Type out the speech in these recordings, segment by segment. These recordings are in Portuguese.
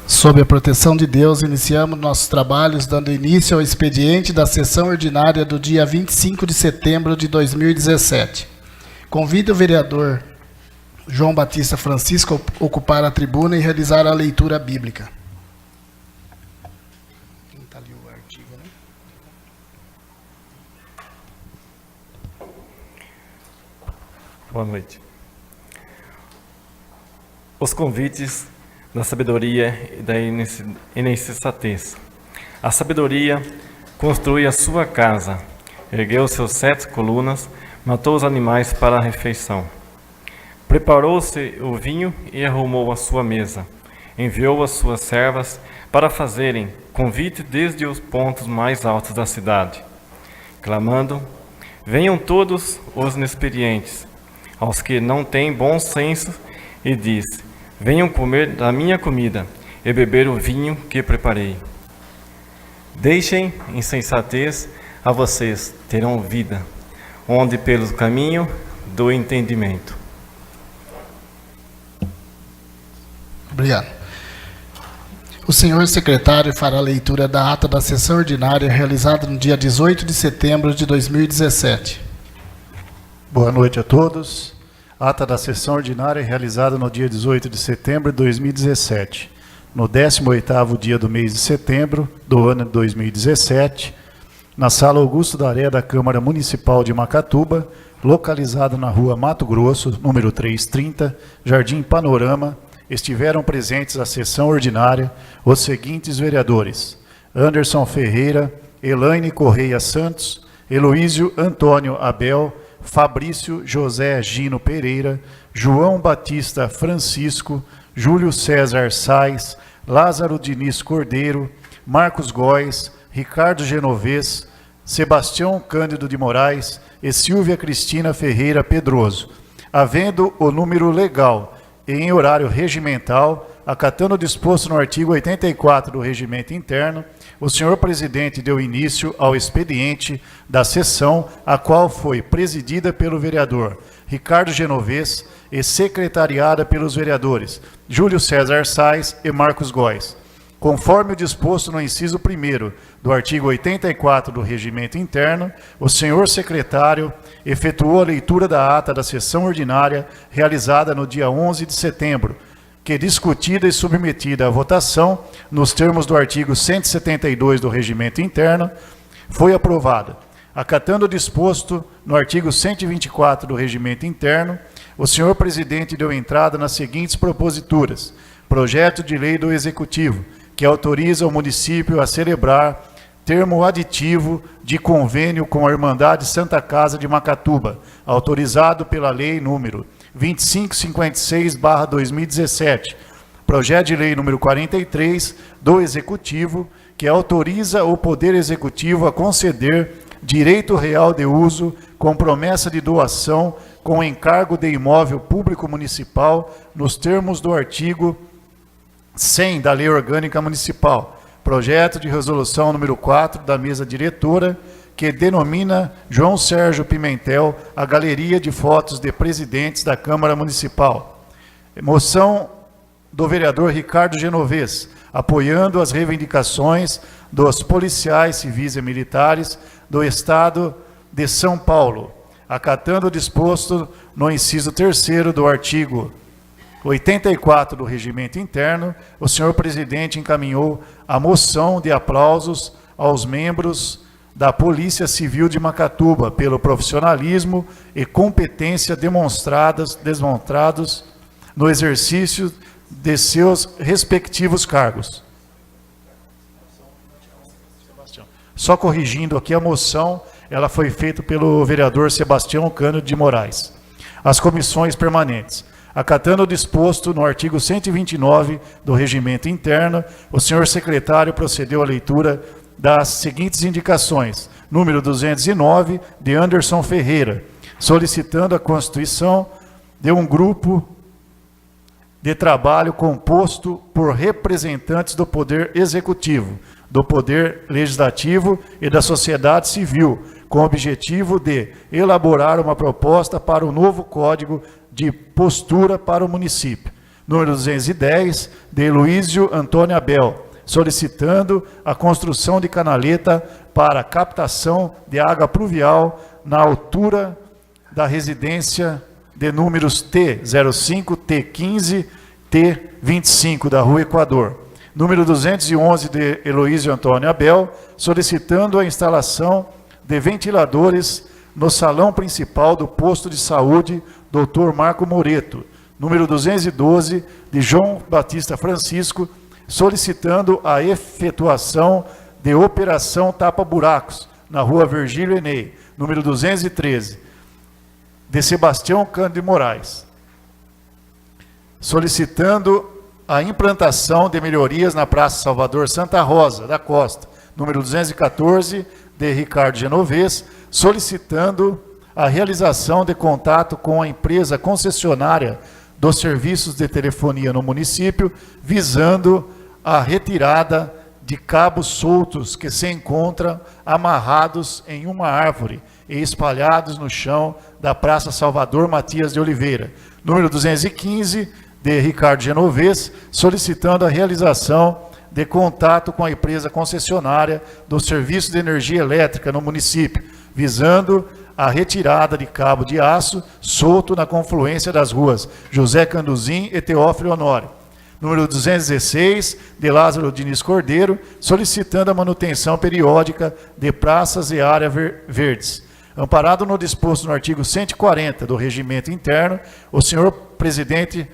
Sob a proteção de Deus, iniciamos nossos trabalhos dando início ao expediente da sessão ordinária do dia 25 de setembro de 2017. Convido o vereador João Batista Francisco a ocupar a tribuna e realizar a leitura bíblica. Está ali o artigo, né? Boa noite. Os convites da sabedoria e da insensatez. A sabedoria construiu a sua casa, ergueu seus 7 colunas, matou os animais para a refeição. Preparou-se o vinho e arrumou a sua mesa. Enviou as suas servas para fazerem convite desde os pontos mais altos da cidade, clamando: venham todos os inexperientes, aos que não têm bom senso, e diz: venham comer da minha comida e beber o vinho que preparei. Deixem insensatez a vocês, terão vida, onde pelo caminho do entendimento. Obrigado. O senhor secretário fará a leitura da ata da sessão ordinária realizada no dia 18 de setembro de 2017. Boa noite a todos. Ata da sessão ordinária realizada no dia 18 de setembro de 2017. No 18º dia do mês de setembro do ano de 2017, na Sala Augusto Daré da Câmara Municipal de Macatuba, localizada na Rua Mato Grosso, número 330, Jardim Panorama, estiveram presentes à sessão ordinária os seguintes vereadores: Anderson Ferreira, Elaine Correia Santos, Heloísio Antônio Abel, Fabrício José Gino Pereira, João Batista Francisco, Júlio César Sais, Lázaro Diniz Cordeiro, Marcos Góes, Ricardo Genovez, Sebastião Cândido de Moraes e Silvia Cristina Ferreira Pedroso. Havendo o número legal e em horário regimental, acatando o disposto no artigo 84 do Regimento Interno, o senhor presidente deu início ao expediente da sessão, a qual foi presidida pelo vereador Ricardo Genovez e secretariada pelos vereadores Júlio César Sais e Marcos Góes. Conforme o disposto no inciso 1º do artigo 84 do Regimento Interno, o senhor secretário efetuou a leitura da ata da sessão ordinária realizada no dia 11 de setembro, que, discutida e submetida à votação nos termos do artigo 172 do Regimento Interno, foi aprovada. Acatando o disposto no artigo 124 do Regimento Interno, o senhor presidente deu entrada nas seguintes proposituras: projeto de lei do Executivo, que autoriza o município a celebrar termo aditivo de convênio com a Irmandade Santa Casa de Macatuba, autorizado pela Lei número 2556/2017, projeto de lei número 43 do Executivo, que autoriza o Poder Executivo a conceder direito real de uso com promessa de doação com encargo de imóvel público municipal nos termos do artigo 100 da Lei Orgânica Municipal, projeto de resolução número 4 da mesa diretora, que denomina João Sérgio Pimentel a galeria de fotos de presidentes da Câmara Municipal. Moção do vereador Ricardo Genovez, apoiando as reivindicações dos policiais civis e militares do Estado de São Paulo, acatando o disposto no inciso 3º do artigo 84 do Regimento Interno, o senhor presidente encaminhou a moção de aplausos aos membros da Polícia Civil de Macatuba pelo profissionalismo e competência demonstrados no exercício de seus respectivos cargos. Só corrigindo aqui a moção, ela foi feita pelo vereador Sebastião Cândido de Moraes. As comissões permanentes. Acatando o disposto no artigo 129 do Regimento Interno, o senhor secretário procedeu à leitura das seguintes indicações. Número 209, de Anderson Ferreira, solicitando a constituição de um grupo de trabalho composto por representantes do Poder Executivo, do Poder Legislativo e da sociedade civil, com o objetivo de elaborar uma proposta para o novo Código de Postura para o município. Número 210, de Heloísio Antônio Abel, solicitando a construção de canaleta para captação de água pluvial na altura da residência de números T05, T15, T25 da Rua Equador. Número 211, de Heloísio Antônio Abel, solicitando a instalação de ventiladores no salão principal do posto de saúde Dr. Marco Moreto. Número 212, de João Batista Francisco, solicitando a efetuação de operação tapa-buracos na Rua Virgílio Enei. Número 213, de Sebastião Cândido Moraes, solicitando a implantação de melhorias na Praça Salvador Santa Rosa da Costa. Número 214, de Ricardo Genovez, solicitando a realização de contato com a empresa concessionária dos serviços de telefonia no município, visando a retirada de cabos soltos que se encontram amarrados em uma árvore e espalhados no chão da Praça Salvador Matias de Oliveira. Número 215, de Ricardo Genovez, solicitando a realização de contato com a empresa concessionária do serviço de energia elétrica no município, visando a retirada de cabo de aço solto na confluência das ruas José Canduzin e Teófilo Honório. Número 216, de Lázaro Diniz Cordeiro, solicitando a manutenção periódica de praças e áreas verdes. Amparado no disposto no artigo 140 do Regimento Interno, o senhor presidente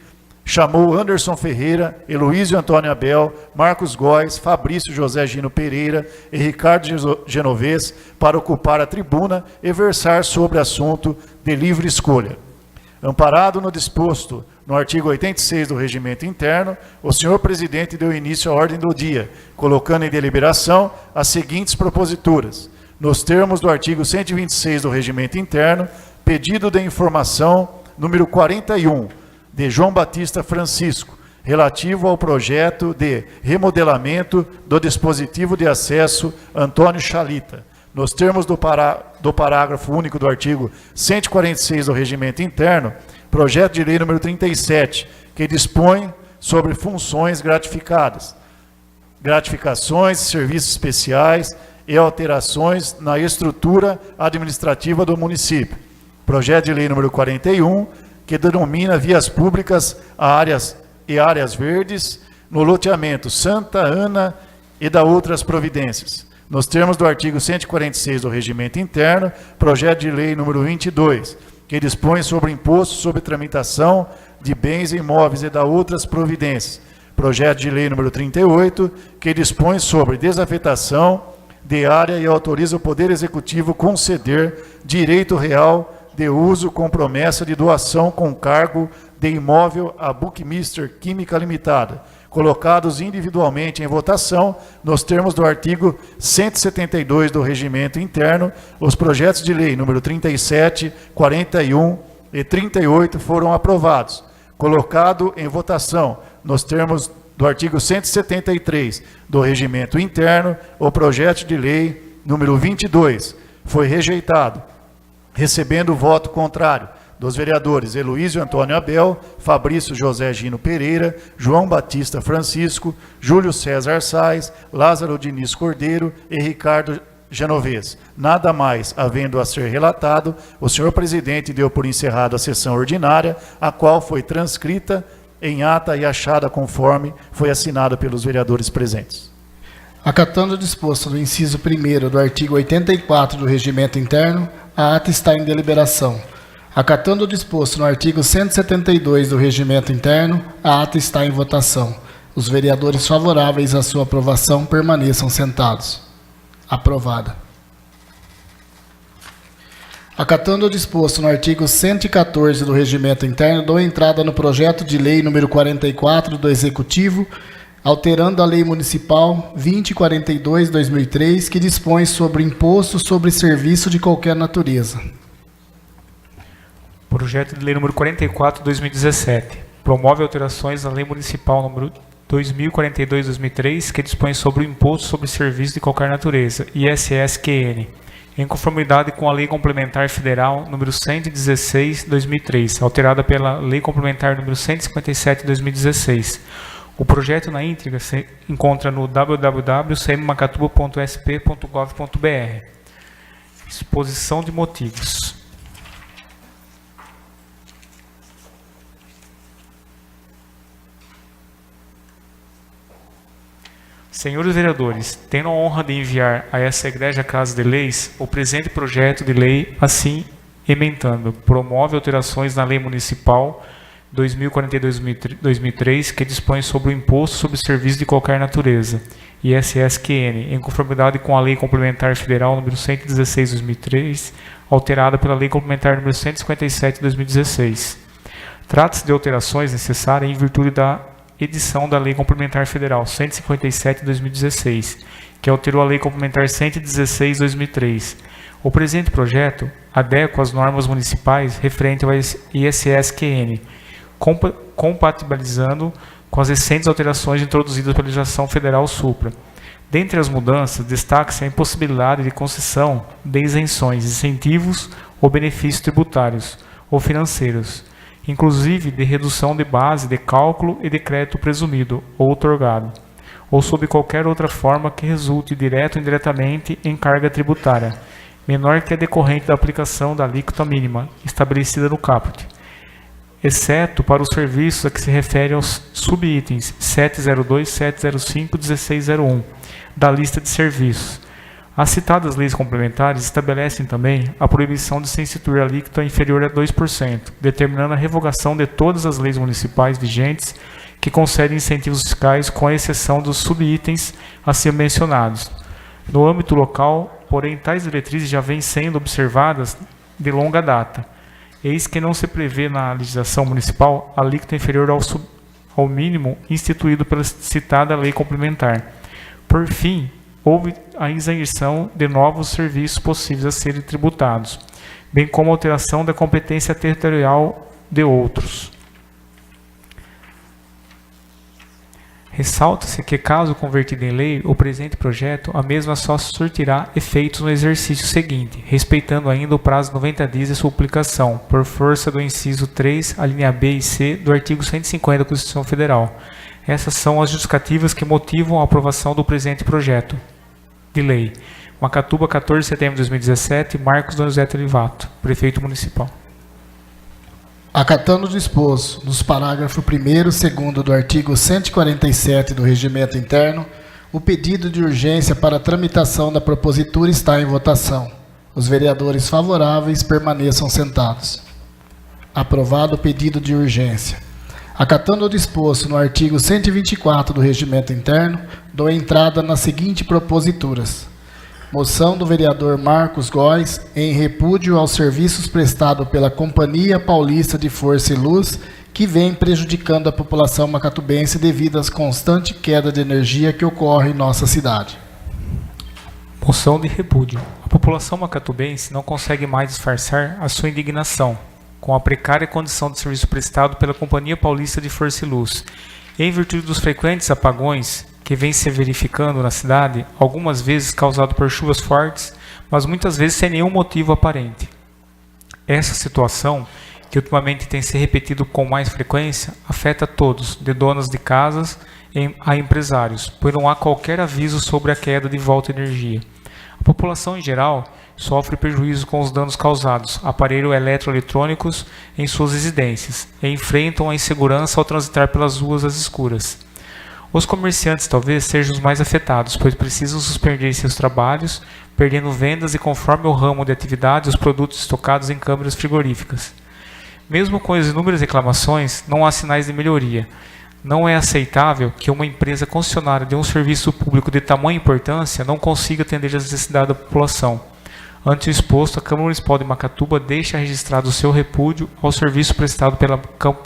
chamou Anderson Ferreira, Heloísio Antônio Abel, Marcos Góes, Fabrício José Gino Pereira e Ricardo Genovez para ocupar a tribuna e versar sobre assunto de livre escolha. Amparado no disposto no artigo 86 do Regimento Interno, o senhor presidente deu início à ordem do dia, colocando em deliberação as seguintes proposituras. Nos termos do artigo 126 do Regimento Interno, pedido de informação número 41, de João Batista Francisco, relativo ao projeto de remodelamento do dispositivo de acesso Antônio Chalita. Nos termos do parágrafo único do artigo 146 do Regimento Interno, projeto de lei número 37, que dispõe sobre funções gratificadas, gratificações, serviços especiais e alterações na estrutura administrativa do município. Projeto de lei número 41, que denomina vias públicas áreas verdes no loteamento Santa Ana e da outras providências. Nos termos do artigo 146 do Regimento Interno, projeto de lei número 22, que dispõe sobre imposto sobre tramitação de bens e imóveis e da outras providências. Projeto de lei número 38, que dispõe sobre desafetação de área e autoriza o Poder Executivo conceder direito real de uso com promessa de doação com cargo de imóvel a Buckminster Química Limitada, colocados individualmente em votação, nos termos do artigo 172 do Regimento Interno, os projetos de lei número 37, 41 e 38 foram aprovados. Colocado em votação, nos termos do artigo 173 do Regimento Interno, o projeto de lei número 22 foi rejeitado, recebendo o voto contrário dos vereadores Heloísio Antônio Abel, Fabrício José Gino Pereira, João Batista Francisco, Júlio César Sais, Lázaro Diniz Cordeiro e Ricardo Genovez. Nada mais havendo a ser relatado, o senhor presidente deu por encerrada a sessão ordinária, a qual foi transcrita em ata e achada conforme foi assinada pelos vereadores presentes. Acatando o disposto do inciso 1º do artigo 84 do Regimento Interno, a ata está em deliberação. Acatando o disposto no artigo 172 do Regimento Interno, a ata está em votação. Os vereadores favoráveis à sua aprovação permaneçam sentados. Aprovada. Acatando o disposto no artigo 114 do Regimento Interno, dou entrada no projeto de lei número 44 do Executivo, alterando a Lei Municipal 2042/2003, que dispõe sobre imposto sobre serviço de qualquer natureza. Projeto de lei número 44/2017. Promove alterações na Lei Municipal número 2042/2003, que dispõe sobre o imposto sobre serviço de qualquer natureza, ISSQN, em conformidade com a Lei Complementar Federal número 116/2003, alterada pela Lei Complementar número 157/2016. O projeto na íntegra se encontra no www.cmmacatuba.sp.gov.br. Exposição de motivos. Senhores vereadores, tendo a honra de enviar a essa Egrégia Casa de Leis o presente projeto de lei, assim emendando, promove alterações na Lei Municipal 2042/2003, que dispõe sobre o Imposto sobre Serviços de Qualquer Natureza, ISSQN, em conformidade com a Lei Complementar Federal número 116/2003, alterada pela Lei Complementar número 157/2016. Trata-se de alterações necessárias em virtude da edição da Lei Complementar Federal 157/2016, que alterou a Lei Complementar 116/2003. O presente projeto adequa as normas municipais referentes ao ISSQN, compatibilizando com as recentes alterações introduzidas pela legislação federal supra. Dentre as mudanças, destaca-se a impossibilidade de concessão de isenções, incentivos ou benefícios tributários ou financeiros, inclusive de redução de base de cálculo e de crédito presumido ou outorgado, ou sob qualquer outra forma que resulte direto ou indiretamente em carga tributária, menor que a decorrente da aplicação da alíquota mínima estabelecida no caput, exceto para os serviços a que se refere aos subitens 702, 705 e 1601 da lista de serviços. As citadas leis complementares estabelecem também a proibição de se instituir alíquota inferior a 2%, determinando a revogação de todas as leis municipais vigentes que concedem incentivos fiscais, com a exceção dos subitens acima mencionados. No âmbito local, porém, tais diretrizes já vêm sendo observadas de longa data. Eis que não se prevê na legislação municipal alíquota inferior ao mínimo instituído pela citada lei complementar. Por fim, houve a isenção de novos serviços possíveis a serem tributados, bem como alteração da competência territorial de outros. Ressalta-se que, caso convertido em lei, o presente projeto, a mesma só surtirá efeitos no exercício seguinte, respeitando ainda o prazo de 90 dias de sua publicação, por força do inciso 3, a linha B e C do artigo 150 da Constituição Federal. Essas são as justificativas que motivam a aprovação do presente projeto de lei. Macatuba, 14 de setembro de 2017, Marcos Donizete Olivato, Prefeito Municipal. Acatando o disposto nos parágrafo 1º e 2º do artigo 147 do Regimento Interno, o pedido de urgência para a tramitação da propositura está em votação. Os vereadores favoráveis permaneçam sentados. Aprovado o pedido de urgência. Acatando o disposto no artigo 124 do Regimento Interno, dou entrada nas seguintes proposituras. Moção do vereador Marcos Góes em repúdio aos serviços prestados pela Companhia Paulista de Força e Luz, que vem prejudicando a população macatubense devido às constantes quedas de energia que ocorre em nossa cidade. Moção de repúdio. A população macatubense não consegue mais disfarçar a sua indignação com a precária condição de serviço prestado pela Companhia Paulista de Força e Luz, em virtude dos frequentes apagões que vem se verificando na cidade, algumas vezes causado por chuvas fortes, mas muitas vezes sem nenhum motivo aparente. Essa situação, que ultimamente tem se repetido com mais frequência, afeta todos, de donas de casas a empresários, pois não há qualquer aviso sobre a queda de volta de energia. A população em geral sofre prejuízo com os danos causados a aparelhos eletroeletrônicos em suas residências e enfrentam a insegurança ao transitar pelas ruas às escuras. Os comerciantes talvez sejam os mais afetados, pois precisam suspender seus trabalhos, perdendo vendas e, conforme o ramo de atividade, os produtos estocados em câmaras frigoríficas. Mesmo com as inúmeras reclamações, não há sinais de melhoria. Não é aceitável que uma empresa concessionária de um serviço público de tamanha importância não consiga atender às necessidades da população. Ante o exposto, a Câmara Municipal de Macatuba deixa registrado o seu repúdio ao serviço prestado pela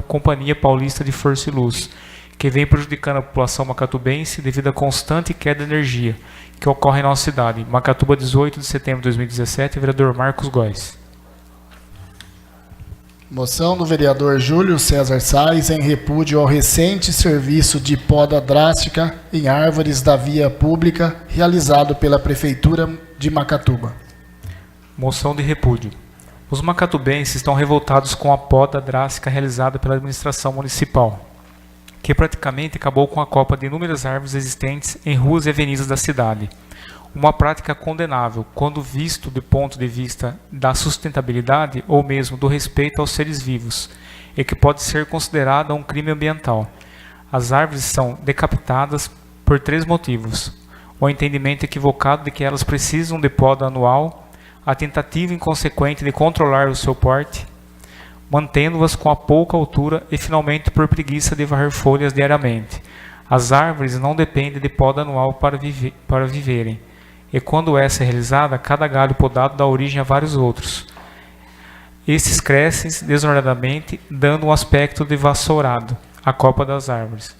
Companhia Paulista de Força e Luz, que vem prejudicando a população macatubense devido à constante queda de energia que ocorre em nossa cidade. Macatuba, 18 de setembro de 2017, vereador Marcos Góes. Moção do vereador Júlio César Sais em repúdio ao recente serviço de poda drástica em árvores da via pública realizado pela Prefeitura de Macatuba. Moção de repúdio. Os macatubenses estão revoltados com a poda drástica realizada pela administração municipal, que praticamente acabou com a copa de inúmeras árvores existentes em ruas e avenidas da cidade. Uma prática condenável quando visto do ponto de vista da sustentabilidade ou mesmo do respeito aos seres vivos, e que pode ser considerada um crime ambiental. As árvores são decapitadas por 3 motivos: o entendimento equivocado de que elas precisam de poda anual, a tentativa inconsequente de controlar o seu porte, mantendo-as com a pouca altura e finalmente por preguiça de varrer folhas diariamente. As árvores não dependem de poda anual para viverem, e quando essa é realizada, cada galho podado dá origem a vários outros. Esses crescem desordenadamente, dando um aspecto de vassourado à copa das árvores,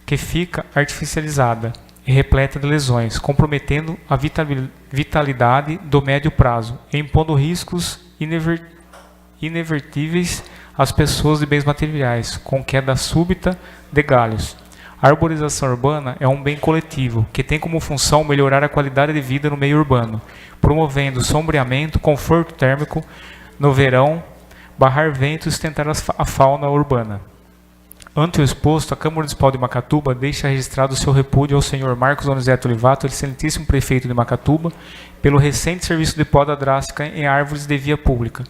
que fica artificializada e repleta de lesões, comprometendo a vitalidade do médio prazo e impondo riscos inevertíveis às pessoas e bens materiais, com queda súbita de galhos. A arborização urbana é um bem coletivo, que tem como função melhorar a qualidade de vida no meio urbano, promovendo sombreamento, conforto térmico no verão, barrar vento e sustentar a fauna urbana. Ante o exposto, a Câmara Municipal de Macatuba deixa registrado seu repúdio ao senhor Marcos Donizete Olivato, excelentíssimo prefeito de Macatuba, pelo recente serviço de poda drástica em árvores de via pública,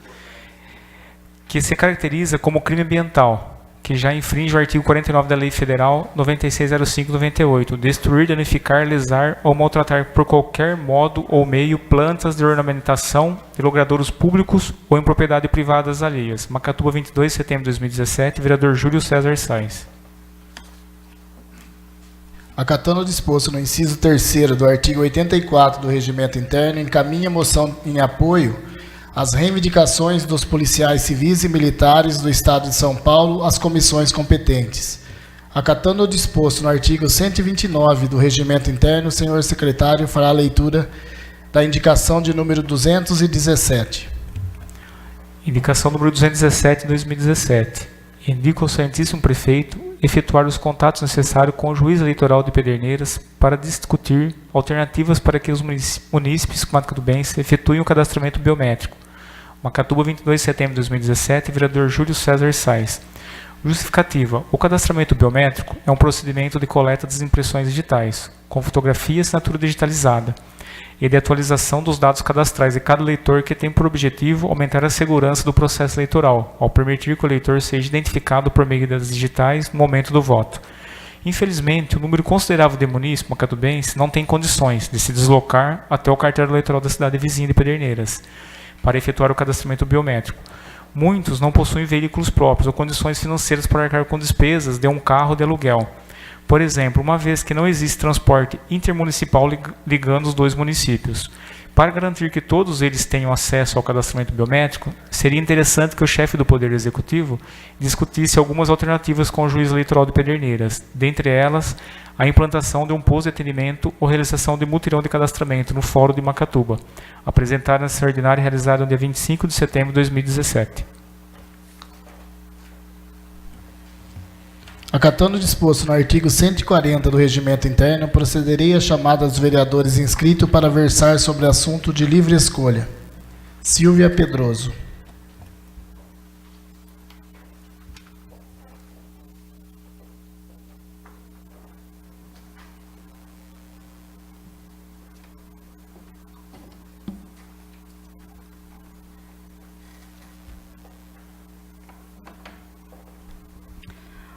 que se caracteriza como crime ambiental, que já infringe o artigo 49 da Lei Federal 9605/98, destruir, danificar, lesar ou maltratar por qualquer modo ou meio plantas de ornamentação de logradouros públicos ou em propriedade privadas alheias. Macatuba, 22 de setembro de 2017, vereador Júlio César Sais. Acatando o disposto no inciso 3º do artigo 84 do Regimento Interno, encaminha moção em apoio às reivindicações dos policiais civis e militares do Estado de São Paulo às comissões competentes. Acatando o disposto no artigo 129 do Regimento Interno, o senhor secretário fará a leitura da indicação de número 217. Indicação número 217 de 2017. Indica ao excelentíssimo prefeito efetuar os contatos necessários com o juiz eleitoral de Pederneiras para discutir alternativas para que os munícipes macatubenses efetuem o cadastramento biométrico. Macatuba, 22 de setembro de 2017, vereador Júlio César Sais. Justificativa. O cadastramento biométrico é um procedimento de coleta das impressões digitais, com fotografia e assinatura digitalizada, e de atualização dos dados cadastrais de cada eleitor, que tem por objetivo aumentar a segurança do processo eleitoral, ao permitir que o eleitor seja identificado por meio das digitais no momento do voto. Infelizmente, um número considerável de munícipes macatubenses não tem condições de se deslocar até o cartório eleitoral da cidade vizinha de Pederneiras para efetuar o cadastramento biométrico. Muitos não possuem veículos próprios ou condições financeiras para arcar com despesas de um carro de aluguel. Por exemplo, uma vez que não existe transporte intermunicipal ligando os 2 municípios. Para garantir que todos eles tenham acesso ao cadastramento biométrico, seria interessante que o chefe do Poder Executivo discutisse algumas alternativas com o juiz eleitoral de Pederneiras, dentre elas a implantação de um posto de atendimento ou realização de mutirão de cadastramento no Fórum de Macatuba, apresentada na sessão ordinária realizada no dia 25 de setembro de 2017. Acatando o disposto no artigo 140 do Regimento Interno, procederei à chamada dos vereadores inscritos para versar sobre assunto de livre escolha. Silvia Pedroso.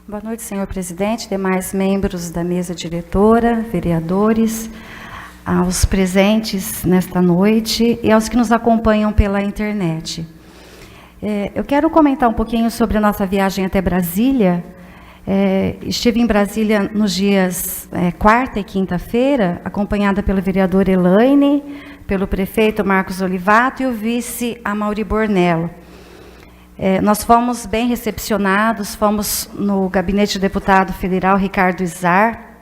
Boa noite, senhor presidente, demais membros da mesa diretora, vereadores, aos presentes nesta noite e aos que nos acompanham pela internet. Eu quero comentar um pouquinho sobre a nossa viagem até Brasília. Estive em Brasília nos dias quarta e quinta-feira, acompanhada pela vereadora Elaine, pelo prefeito Marcos Olivato e o vice Amaury Bornello. Nós fomos bem recepcionados, fomos no gabinete do deputado federal Ricardo Izar,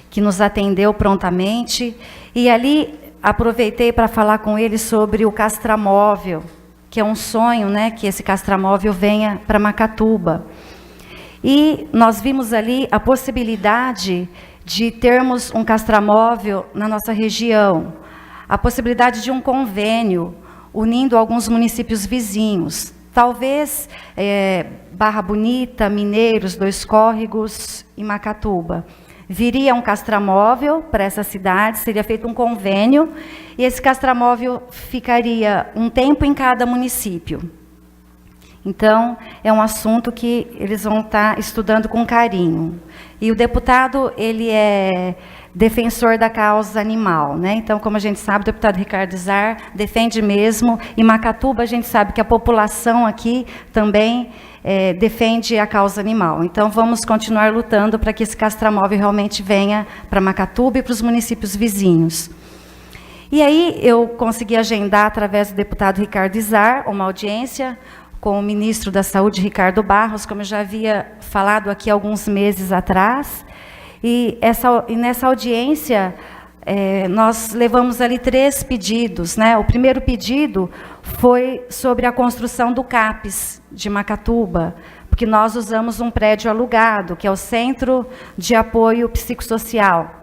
que nos atendeu prontamente, e ali aproveitei para falar com ele sobre o castramóvel, que é um sonho, né, que esse castramóvel venha para Macatuba. E nós vimos ali a possibilidade de termos um castramóvel na nossa região, a possibilidade de um convênio, unindo alguns municípios vizinhos. Talvez Barra Bonita, Mineiros, Dois Córregos e Macatuba. Viria um castramóvel para essa cidade, seria feito um convênio, e esse castramóvel ficaria um tempo em cada município. Então, é um assunto que eles vão estar estudando com carinho. E o deputado, ele é defensor da causa animal, né? Então, como a gente sabe, o deputado Ricardo Zar defende mesmo. Em Macatuba, a gente sabe que a população aqui também defende a causa animal. Então, vamos continuar lutando para que esse castramóvel realmente venha para Macatuba e para os municípios vizinhos. E aí, eu consegui agendar, através do deputado Ricardo Zar, uma audiência com o ministro da Saúde, Ricardo Barros, como eu já havia falado aqui alguns meses atrás. E nessa audiência, nós levamos ali 3 pedidos, né? O primeiro pedido foi sobre a construção do CAPES de Macatuba, porque nós usamos um prédio alugado, que é o Centro de Apoio Psicossocial.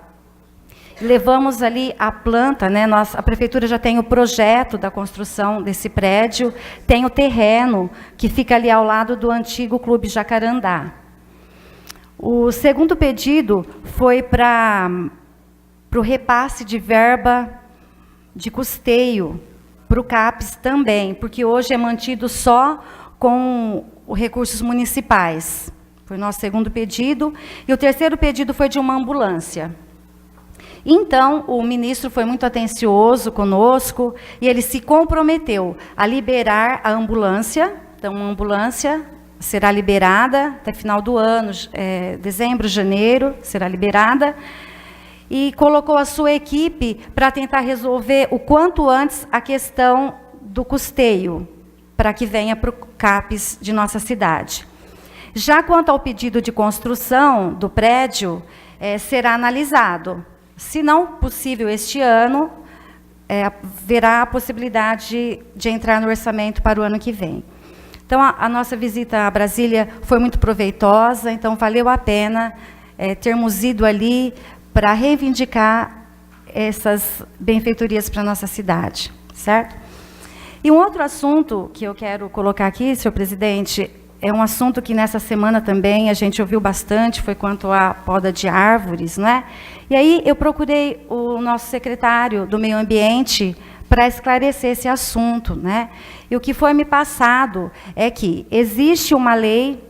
Levamos ali a planta, né? A prefeitura já tem o projeto da construção desse prédio, tem o terreno que fica ali ao lado do antigo Clube Jacarandá. O segundo pedido foi para o repasse de verba de custeio para o CAPES também, porque hoje é mantido só com os recursos municipais. Foi o nosso segundo pedido. E o terceiro pedido foi de uma ambulância. Então, o ministro foi muito atencioso conosco e ele se comprometeu a liberar a ambulância. Então, uma ambulância será liberada até final do ano, dezembro, janeiro, será liberada. E colocou a sua equipe para tentar resolver o quanto antes a questão do custeio, para que venha para o CAPES de nossa cidade. Já quanto ao pedido de construção do prédio, será analisado. Se não possível este ano, haverá a possibilidade de entrar no orçamento para o ano que vem. Então, a nossa visita a Brasília foi muito proveitosa, então valeu a pena termos ido ali para reivindicar essas benfeitorias para a nossa cidade, certo? E um outro assunto que eu quero colocar aqui, senhor presidente, é um assunto que nessa semana também a gente ouviu bastante, foi quanto à poda de árvores, né? E aí eu procurei o nosso secretário do Meio Ambiente para esclarecer esse assunto, né? E o que foi me passado é que existe uma lei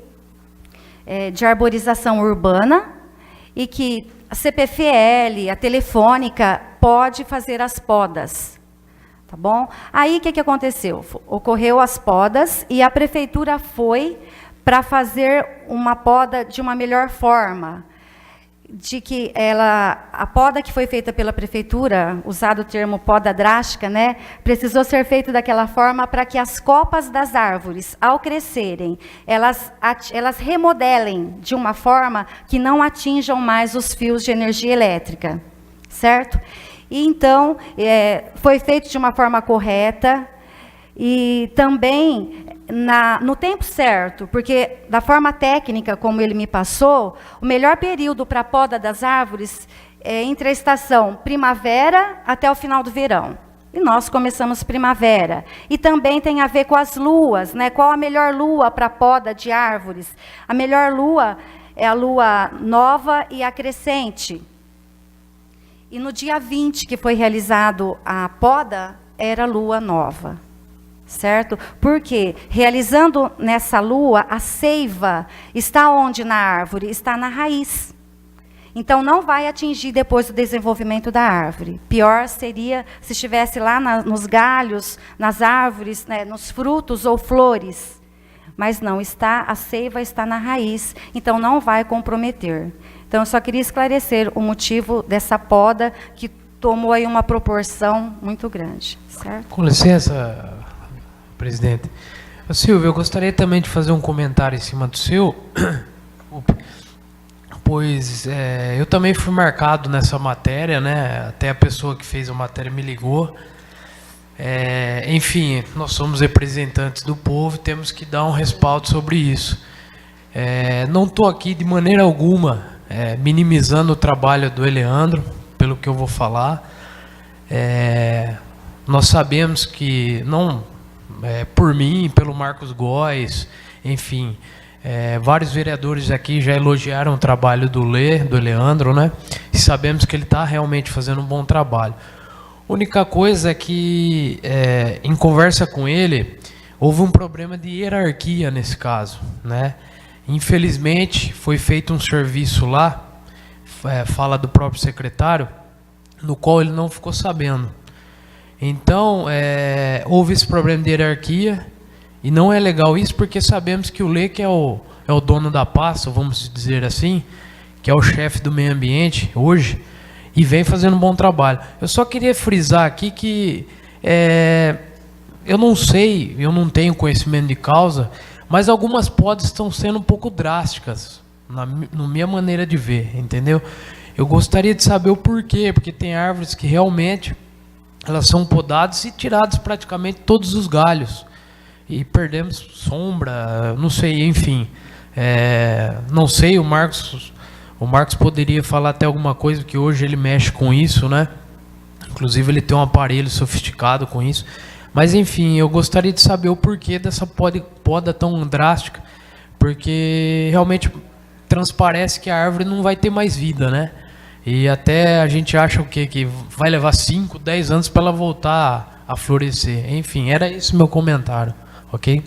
de arborização urbana e que a CPFL, a Telefônica, pode fazer as podas. Tá bom? Aí, o que aconteceu? Ocorreu as podas e a prefeitura foi para fazer uma poda de uma melhor forma. De que a poda que foi feita pela prefeitura, usado o termo poda drástica, né, precisou ser feita daquela forma para que as copas das árvores, ao crescerem, elas remodelem de uma forma que não atinjam mais os fios de energia elétrica. Certo? E então, foi feito de uma forma correta e também no tempo certo, porque da forma técnica, como ele me passou, o melhor período para a poda das árvores é entre a estação primavera até o final do verão. E nós começamos primavera. E também tem a ver com as luas, né? Qual a melhor lua para a poda de árvores? A melhor lua é a lua nova e a crescente. E no dia 20, que foi realizado a poda, era lua nova, certo? Porque, realizando nessa lua, a seiva está onde na árvore? Está na raiz. Então, não vai atingir depois do desenvolvimento da árvore. Pior seria se estivesse lá nos galhos, nas árvores, né, nos frutos ou flores. Mas não, a seiva está na raiz, então não vai comprometer. Então, eu só queria esclarecer o motivo dessa poda que tomou aí uma proporção muito grande, certo? Com licença, presidente. Silvio, eu gostaria também de fazer um comentário em cima do seu, pois eu também fui marcado nessa matéria, né? Até a pessoa que fez a matéria me ligou. Enfim, nós somos representantes do povo, temos que dar um respaldo sobre isso. Não estou aqui de maneira alguma minimizando o trabalho do Eleandro, pelo que eu vou falar. nós sabemos que, não por mim, pelo Marcos Góes, enfim, vários vereadores aqui já elogiaram o trabalho do Leandro, né? E sabemos que ele está realmente fazendo um bom trabalho. A única coisa é que, em conversa com ele, houve um problema de hierarquia nesse caso, né? Infelizmente, foi feito um serviço lá, fala do próprio secretário, no qual ele não ficou sabendo. Então, houve esse problema de hierarquia, e não é legal isso, porque sabemos que o Lê, que é o dono da pasta, vamos dizer assim, que é o chefe do meio ambiente hoje, e vem fazendo um bom trabalho. Eu só queria frisar aqui que eu não sei, eu não tenho conhecimento de causa, mas algumas podas estão sendo um pouco drásticas, na minha maneira de ver, entendeu? Eu gostaria de saber o porquê, porque tem árvores que realmente elas são podadas e tiradas praticamente todos os galhos. E perdemos sombra, não sei, enfim. Não sei, o Marcos poderia falar até alguma coisa, que hoje ele mexe com isso, né? Inclusive ele tem um aparelho sofisticado com isso. Mas enfim, eu gostaria de saber o porquê dessa poda tão drástica, porque realmente transparece que a árvore não vai ter mais vida, né? E até a gente acha o quê? Que vai levar 5, 10 anos para ela voltar a florescer. Enfim, era esse meu comentário, ok?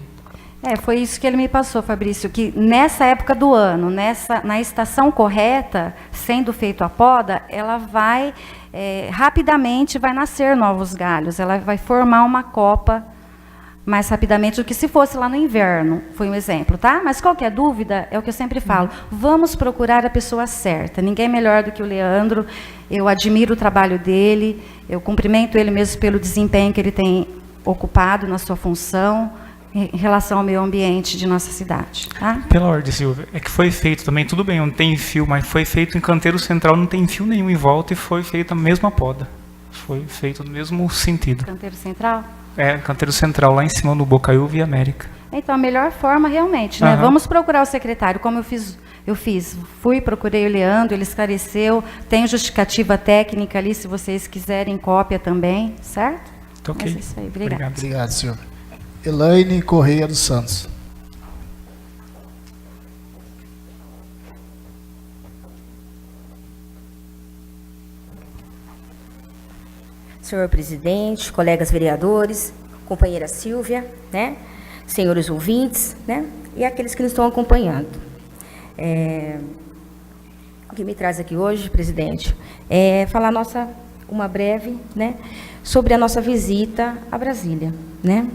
Foi isso que ele me passou, Fabrício, que nessa época do ano, na estação correta, sendo feito a poda, ela vai, rapidamente, vai nascer novos galhos, ela vai formar uma copa mais rapidamente do que se fosse lá no inverno. Foi um exemplo, tá? Mas qualquer dúvida, é o que eu sempre falo, vamos procurar a pessoa certa. Ninguém melhor do que o Leandro, eu admiro o trabalho dele, eu cumprimento ele mesmo pelo desempenho que ele tem ocupado na sua função, em relação ao meio ambiente de nossa cidade. Tá? Pela ordem, Silvia, é que foi feito também, tudo bem, não tem fio, mas foi feito em canteiro central, não tem fio nenhum em volta e foi feita a mesma poda. Foi feito no mesmo sentido. Canteiro central? Canteiro central, lá em cima no Bocaiúva e América. Então, a melhor forma realmente, né? Vamos procurar o secretário, como eu fiz. Procurei o Leandro, ele esclareceu, tem justificativa técnica ali, se vocês quiserem cópia também, certo? Ok. Mas é isso aí, obrigado. Obrigado, senhor. Elaine Correia dos Santos. Senhor presidente, colegas vereadores, companheira Silvia, né, senhores ouvintes, né, e aqueles que nos estão acompanhando. O que me traz aqui hoje, presidente, é falar uma breve, né, sobre a nossa visita a Brasília, né.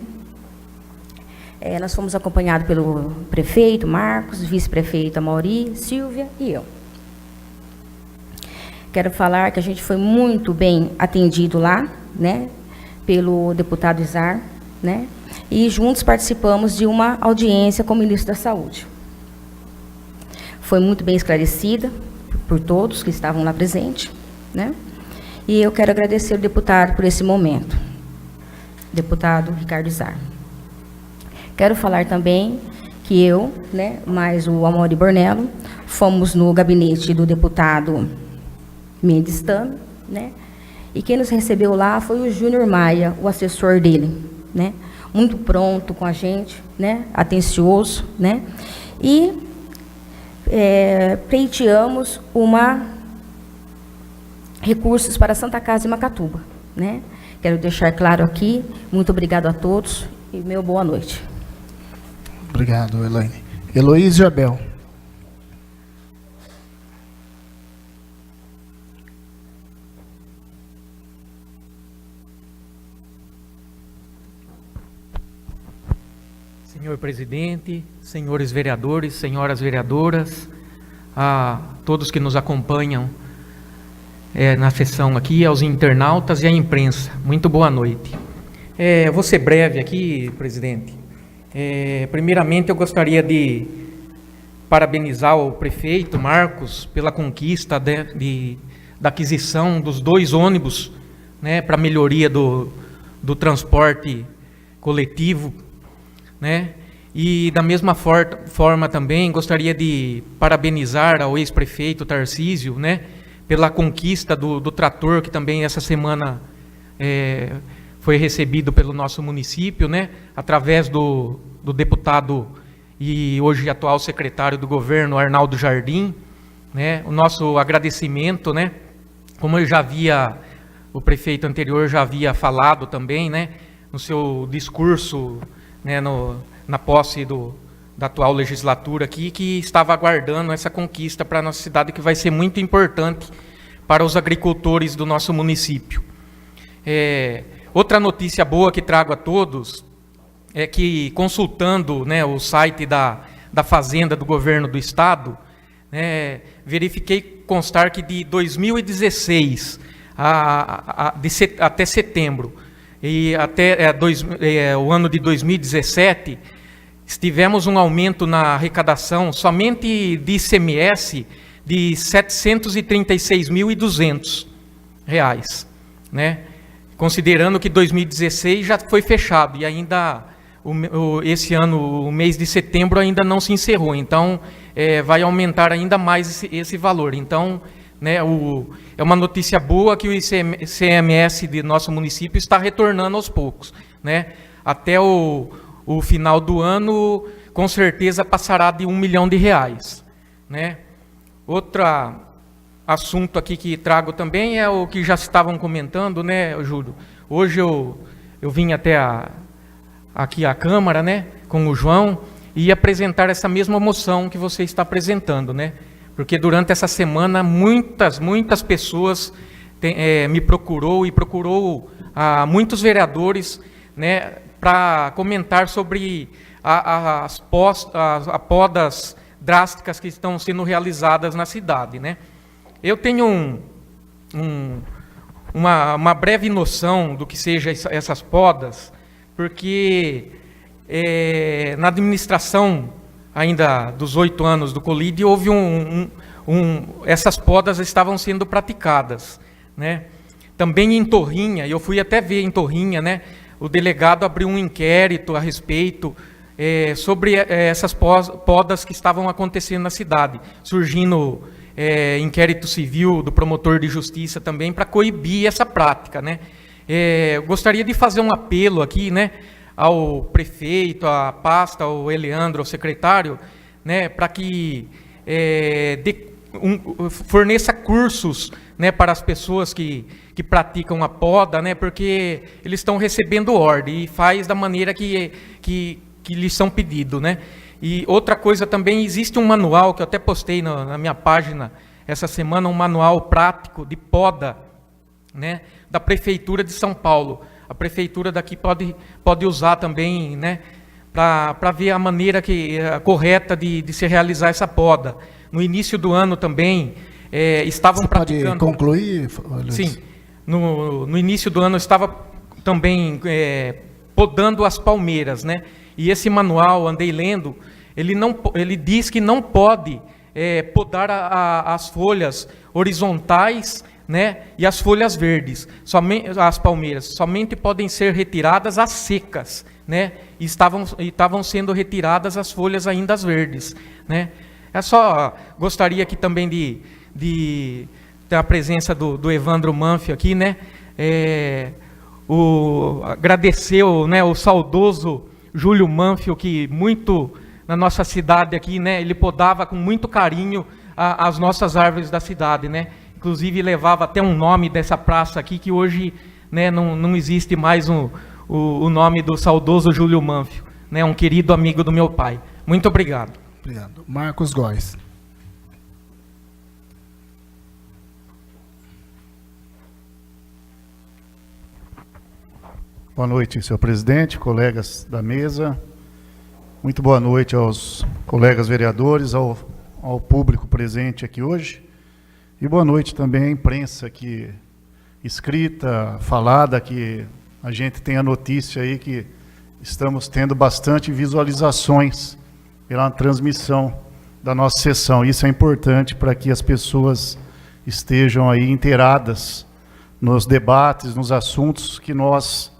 Nós fomos acompanhados pelo prefeito Marcos, vice-prefeito Amauri, Silvia e eu. Quero falar que a gente foi muito bem atendido lá, né, pelo deputado Izar, né, e juntos participamos de uma audiência com o ministro da Saúde. Foi muito bem esclarecida por todos que estavam lá presentes, né, e eu quero agradecer ao deputado por esse momento, deputado Ricardo Izar. Quero falar também que eu, né, mais o Amaury Bornello, fomos no gabinete do deputado Mendes Tami, né, e quem nos recebeu lá foi o Júnior Maia, o assessor dele, né, muito pronto com a gente, né, atencioso, né, e pleiteamos recursos para a Santa Casa de Macatuba, né. Quero deixar claro aqui, muito obrigado a todos e meu boa noite. Obrigado, Elaine. Heloísio Abel. Senhor presidente, senhores vereadores, senhoras vereadoras, a todos que nos acompanham na sessão aqui, aos internautas e à imprensa, muito boa noite. Vou ser breve aqui, presidente. Primeiramente, eu gostaria de parabenizar o prefeito Marcos pela conquista da aquisição dos 2 ônibus, né, para melhoria do transporte coletivo, né? E da mesma forma também gostaria de parabenizar ao ex-prefeito Tarcísio, né, pela conquista do trator, que também essa semana foi recebido pelo nosso município, né, através do deputado e hoje atual secretário do governo, Arnaldo Jardim, né, o nosso agradecimento, né, como o prefeito anterior já havia falado também, né, no seu discurso, né, na posse da atual legislatura aqui, que estava aguardando essa conquista para a nossa cidade, que vai ser muito importante para os agricultores do nosso município. Outra notícia boa que trago a todos é que, consultando, né, o site da Fazenda do Governo do Estado, verifiquei constar que de 2016 até setembro e até o ano de 2017, tivemos um aumento na arrecadação somente de ICMS de R$ 736.200, né? Considerando que 2016 já foi fechado e ainda esse ano, o mês de setembro, ainda não se encerrou. Então, vai aumentar ainda mais esse valor. Então, né, é uma notícia boa que o ICMS de nosso município está retornando aos poucos, né? Até o final do ano, com certeza passará de R$ 1 milhão, né? Outro assunto aqui que trago também é o que já estavam comentando, né, Júlio? Hoje eu vim até aqui à Câmara, né, com o João, e apresentar essa mesma moção que você está apresentando, né? Porque durante essa semana muitas pessoas me procurou muitos vereadores, né, para comentar sobre as podas drásticas que estão sendo realizadas na cidade, né? Eu tenho uma breve noção do que sejam essas podas, porque na administração ainda dos 8 anos do Colide, houve essas podas estavam sendo praticadas, né? Também em Torrinha, eu fui até ver em Torrinha, né? O delegado abriu um inquérito a respeito sobre essas podas que estavam acontecendo na cidade, surgindo inquérito civil do promotor de justiça também para coibir essa prática, né? Eu gostaria de fazer um apelo aqui, né, ao prefeito, à pasta, ao Eleandro, ao secretário, né, para que forneça cursos, né, para as pessoas que praticam a poda, né, porque eles estão recebendo ordem e faz da maneira que lhes são pedido, né. E outra coisa também, existe um manual que eu até postei na minha página essa semana, um manual prático de poda, né, da Prefeitura de São Paulo. A Prefeitura daqui pode usar também, né, para ver a maneira correta de se realizar essa poda. No início do ano também estavam Você praticando... Pode concluir, Luiz? Sim. No início do ano estava também podando as palmeiras, né? E esse manual, andei lendo, ele diz que não pode podar as folhas horizontais, né, e as folhas verdes, as palmeiras, somente podem ser retiradas as secas, né? E estavam sendo retiradas as folhas ainda as verdes, né? Gostaria aqui também de ter a presença do Evandro Manfio aqui, né? Agradecer o saudoso Júlio Manfio, que muito na nossa cidade aqui, né, ele podava com muito carinho as nossas árvores da cidade, né? Inclusive levava até um nome dessa praça aqui, que hoje, né, não existe mais o nome do saudoso Júlio Manfio, né, um querido amigo do meu pai. Muito obrigado. Obrigado. Marcos Góes. Boa noite, senhor presidente, colegas da mesa. Muito boa noite aos colegas vereadores, ao público presente aqui hoje. E boa noite também à imprensa aqui, escrita, falada, que a gente tem a notícia aí que estamos tendo bastante visualizações pela transmissão da nossa sessão. Isso é importante para que as pessoas estejam aí inteiradas nos debates, nos assuntos que nós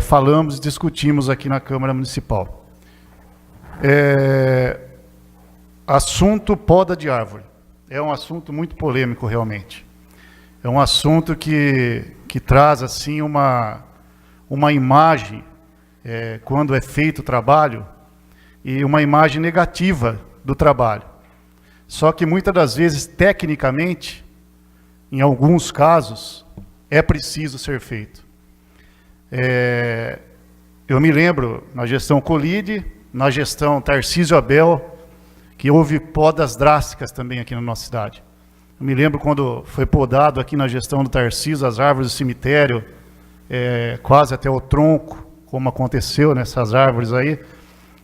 falamos e discutimos aqui na Câmara Municipal. Assunto poda de árvore. É um assunto muito polêmico, realmente. É um assunto que traz, assim, uma uma imagem, quando é feito o trabalho, e uma imagem negativa do trabalho. Só que muitas das vezes, tecnicamente, em alguns casos, é preciso ser feito. Eu me lembro, na gestão Colide, na gestão Tarcísio Abel, que houve podas drásticas também aqui na nossa cidade. Eu me lembro quando foi podado aqui na gestão do Tarcísio as árvores do cemitério, quase até o tronco, como aconteceu nessas árvores aí.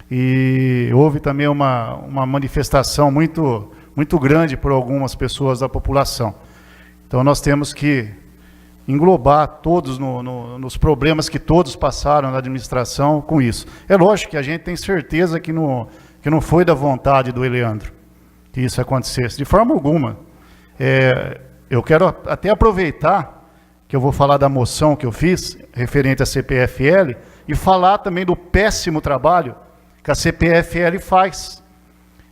E houve também uma manifestação muito, muito grande por algumas pessoas da população. Então nós temos que englobar todos nos problemas que todos passaram na administração com isso. É lógico que a gente tem certeza que não foi da vontade do Eleandro que isso acontecesse, de forma alguma. Eu quero até aproveitar que eu vou falar da moção que eu fiz, referente à CPFL, e falar também do péssimo trabalho que a CPFL faz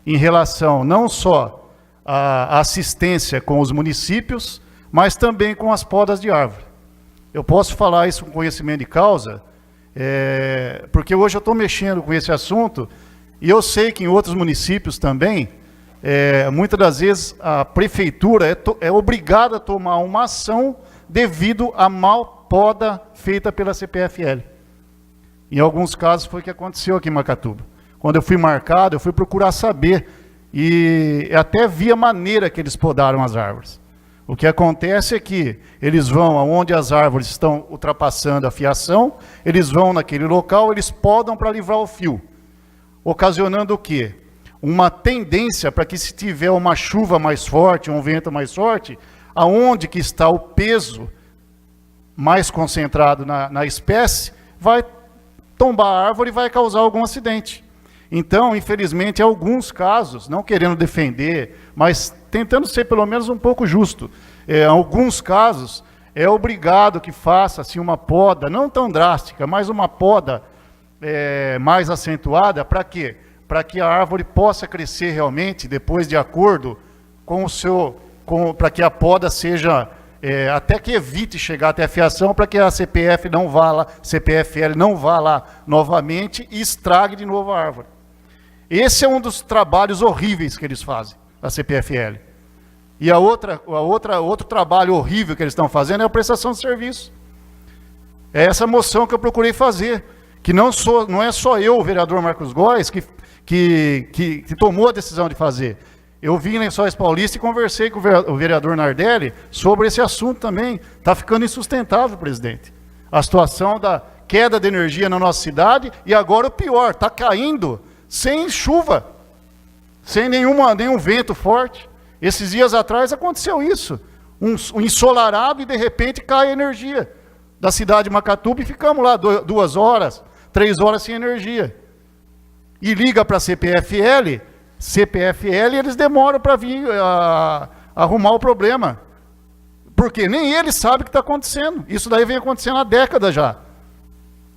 em relação não só à assistência com os municípios, mas também com as podas de árvore. Eu posso falar isso com conhecimento de causa, porque hoje eu estou mexendo com esse assunto, e eu sei que em outros municípios também, muitas das vezes a prefeitura é obrigada a tomar uma ação devido à mal poda feita pela CPFL. Em alguns casos foi o que aconteceu aqui em Macatuba. Quando eu fui marcado, eu fui procurar saber, e até vi a maneira que eles podaram as árvores. O que acontece é que eles vão aonde as árvores estão ultrapassando a fiação, eles vão naquele local, eles podam para livrar o fio, ocasionando o quê? Uma tendência para que, se tiver uma chuva mais forte, um vento mais forte, aonde que está o peso mais concentrado na espécie, vai tombar a árvore e vai causar algum acidente. Então, infelizmente, em alguns casos, não querendo defender, mas tentando ser pelo menos um pouco justo, em alguns casos é obrigado que faça assim, uma poda, não tão drástica, mas uma poda mais acentuada, para quê? Para que a árvore possa crescer realmente, depois de acordo com o seu, para que a poda seja, até que evite chegar até a fiação, para que a CPFL não vá lá novamente e estrague de novo a árvore. Esse é um dos trabalhos horríveis que eles fazem, a CPFL. E outro trabalho horrível que eles estão fazendo é a prestação de serviço. É essa moção que eu procurei fazer, que não é só eu, o vereador Marcos Góes, que tomou a decisão de fazer. Eu vim em Lençóis Paulista e conversei com o vereador Nardelli sobre esse assunto também. Está ficando insustentável, presidente. A situação da queda de energia na nossa cidade, e agora o pior, está caindo sem chuva, sem nenhum vento forte. Esses dias atrás aconteceu isso, um ensolarado, e de repente cai a energia da cidade de Macatuba e ficamos lá 2 horas, 3 horas sem energia. E liga para a CPFL, eles demoram para vir arrumar o problema, porque nem eles sabem o que está acontecendo. Isso daí vem acontecendo há décadas já.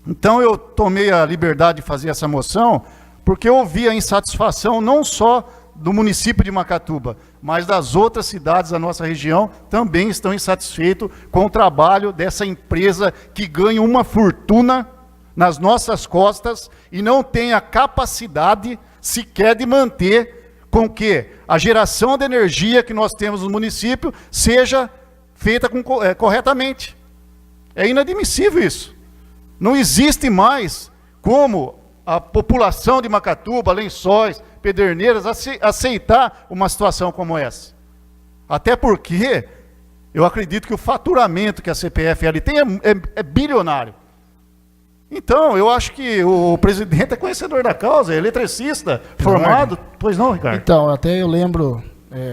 Então eu tomei a liberdade de fazer essa moção, porque eu vi a insatisfação não só do município de Macatuba, mas das outras cidades da nossa região também estão insatisfeitos com o trabalho dessa empresa que ganha uma fortuna nas nossas costas e não tem a capacidade sequer de manter com que a geração de energia que nós temos no município seja feita corretamente. É inadmissível isso. Não existe mais como a população de Macatuba, Lençóis, Pederneiras, aceitar uma situação como essa. Até porque eu acredito que o faturamento que a CPFL tem é bilionário. Então, eu acho que o presidente é conhecedor da causa, é eletricista, formado. Pois não, Ricardo? Então, até eu lembro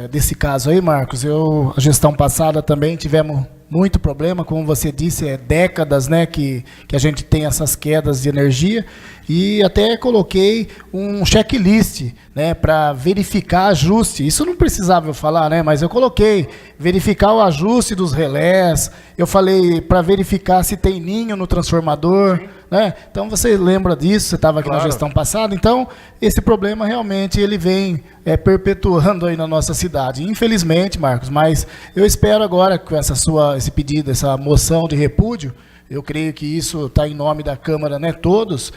desse caso aí, Marcos. A gestão passada também tivemos muito problema, como você disse, décadas, né, que a gente tem essas quedas de energia, e até coloquei um checklist, né, para verificar ajuste. Isso não precisava eu falar, né, mas eu coloquei verificar o ajuste dos relés, eu falei para verificar se tem ninho no transformador, né? Então você lembra disso, você estava aqui na gestão passada. Então esse problema realmente ele vem perpetuando aí na nossa cidade, infelizmente, Marcos, mas eu espero agora com esse pedido, essa moção de repúdio, eu creio que isso está em nome da Câmara, né, todos,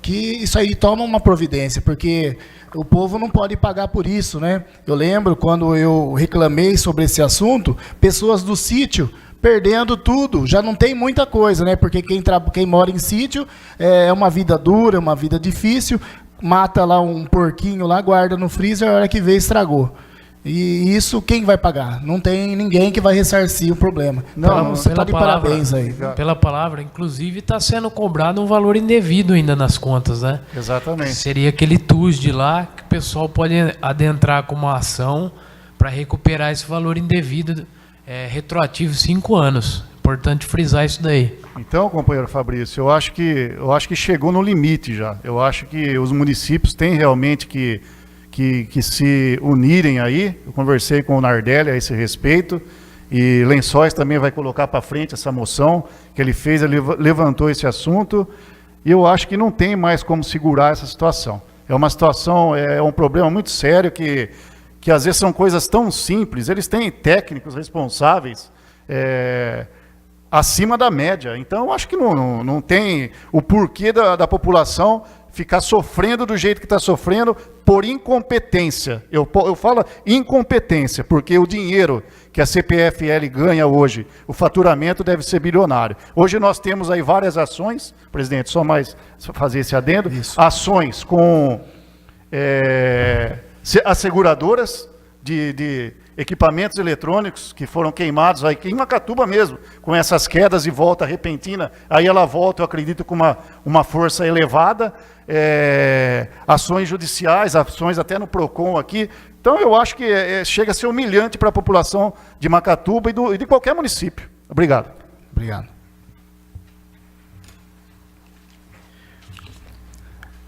que isso aí toma uma providência, porque o povo não pode pagar por isso, né? Eu lembro quando eu reclamei sobre esse assunto, pessoas do sítio perdendo tudo, já não tem muita coisa, né? Porque quem mora em sítio é uma vida dura, uma vida difícil, mata lá um porquinho lá, guarda no freezer, a hora que vê estragou. E isso quem vai pagar? Não tem ninguém que vai ressarcir o problema. Então, você está de parabéns aí. Pela palavra, inclusive está sendo cobrado um valor indevido ainda nas contas, né? Exatamente. Seria aquele TUSD lá que o pessoal pode adentrar com uma ação para recuperar esse valor indevido, retroativo 5 anos. Importante frisar isso daí. Então, companheiro Fabrício, eu acho que chegou no limite já. Eu acho que os municípios têm realmente que se unirem aí. Eu conversei com o Nardelli a esse respeito, e Lençóis também vai colocar para frente essa moção que ele fez, ele levantou esse assunto, e eu acho que não tem mais como segurar essa situação. É uma situação, é um problema muito sério, que às vezes são coisas tão simples, eles têm técnicos responsáveis acima da média. Então, eu acho que não tem o porquê da população ficar sofrendo do jeito que está sofrendo por incompetência. Eu falo incompetência, porque o dinheiro que a CPFL ganha hoje, o faturamento deve ser bilionário. Hoje nós temos aí várias ações, presidente, só mais fazer esse adendo, ações com as seguradoras de equipamentos eletrônicos que foram queimados aí em Macatuba mesmo, com essas quedas e volta repentina, aí ela volta, eu acredito, com uma força elevada, ações judiciais, ações até no PROCON aqui. Então eu acho que chega a ser humilhante para a população de Macatuba e de qualquer município. Obrigado. Obrigado.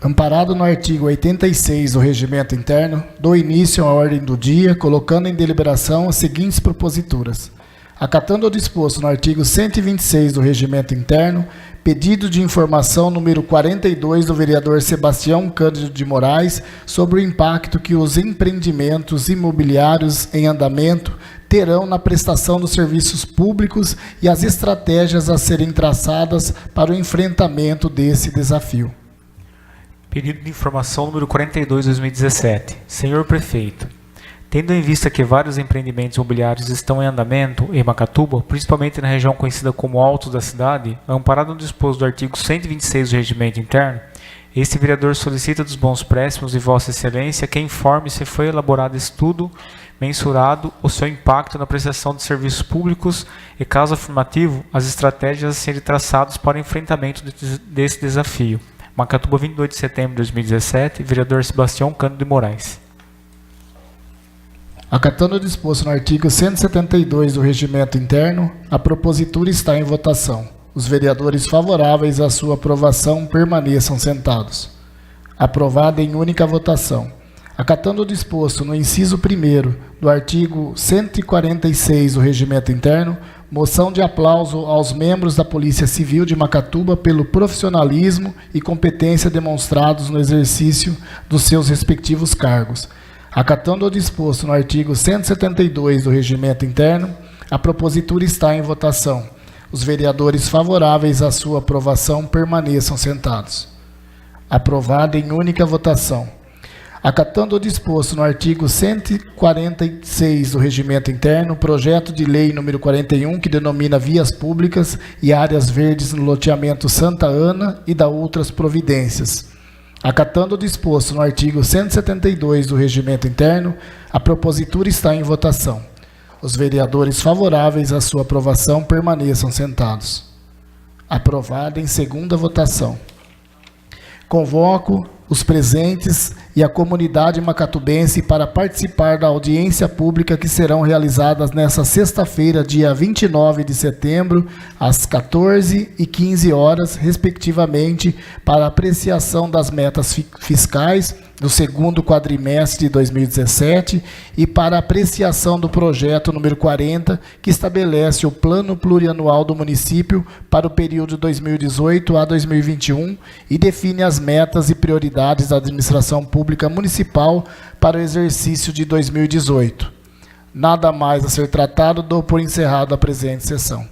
Amparado no artigo 86 do Regimento Interno, dou início à ordem do dia, colocando em deliberação as seguintes proposituras. Acatando o disposto no artigo 126 do Regimento Interno, pedido de informação número 42 do vereador Sebastião Cândido de Moraes sobre o impacto que os empreendimentos imobiliários em andamento terão na prestação dos serviços públicos e as estratégias a serem traçadas para o enfrentamento desse desafio. Pedido de informação número 42, 2017. Senhor Prefeito, tendo em vista que vários empreendimentos imobiliários estão em andamento em Macatuba, principalmente na região conhecida como Altos da cidade, amparado no disposto do artigo 126 do Regimento Interno, este vereador solicita dos bons préstimos de Vossa Excelência que informe se foi elaborado estudo mensurado o seu impacto na prestação de serviços públicos e, caso afirmativo, as estratégias a serem traçadas para o enfrentamento desse desafio. Macatuba, 22 de setembro de 2017, vereador Sebastião Cândido de Moraes. Acatando o disposto no artigo 172 do Regimento Interno, a propositura está em votação. Os vereadores favoráveis à sua aprovação permaneçam sentados. Aprovada em única votação. Acatando o disposto no inciso 1º do artigo 146 do Regimento Interno, moção de aplauso aos membros da Polícia Civil de Macatuba pelo profissionalismo e competência demonstrados no exercício dos seus respectivos cargos. Acatando o disposto no artigo 172 do Regimento Interno, a propositura está em votação. Os vereadores favoráveis à sua aprovação permaneçam sentados. Aprovada em única votação. Acatando o disposto no artigo 146 do Regimento Interno, projeto de lei número 41, que denomina vias públicas e áreas verdes no loteamento Santa Ana e da outras providências. Acatando o disposto no artigo 172 do Regimento Interno, a propositura está em votação. Os vereadores favoráveis à sua aprovação permaneçam sentados. Aprovada em segunda votação. Convoco os presentes e a comunidade macatubense para participar da audiência pública que serão realizadas nesta sexta-feira, dia 29 de setembro, às 14h15, respectivamente, para apreciação das metas fiscais do segundo quadrimestre de 2017 e para apreciação do projeto número 40, que estabelece o plano plurianual do município para o período 2018 a 2021 e define as metas e prioridades da administração pública municipal para o exercício de 2018. Nada mais a ser tratado, dou por encerrado a presente sessão.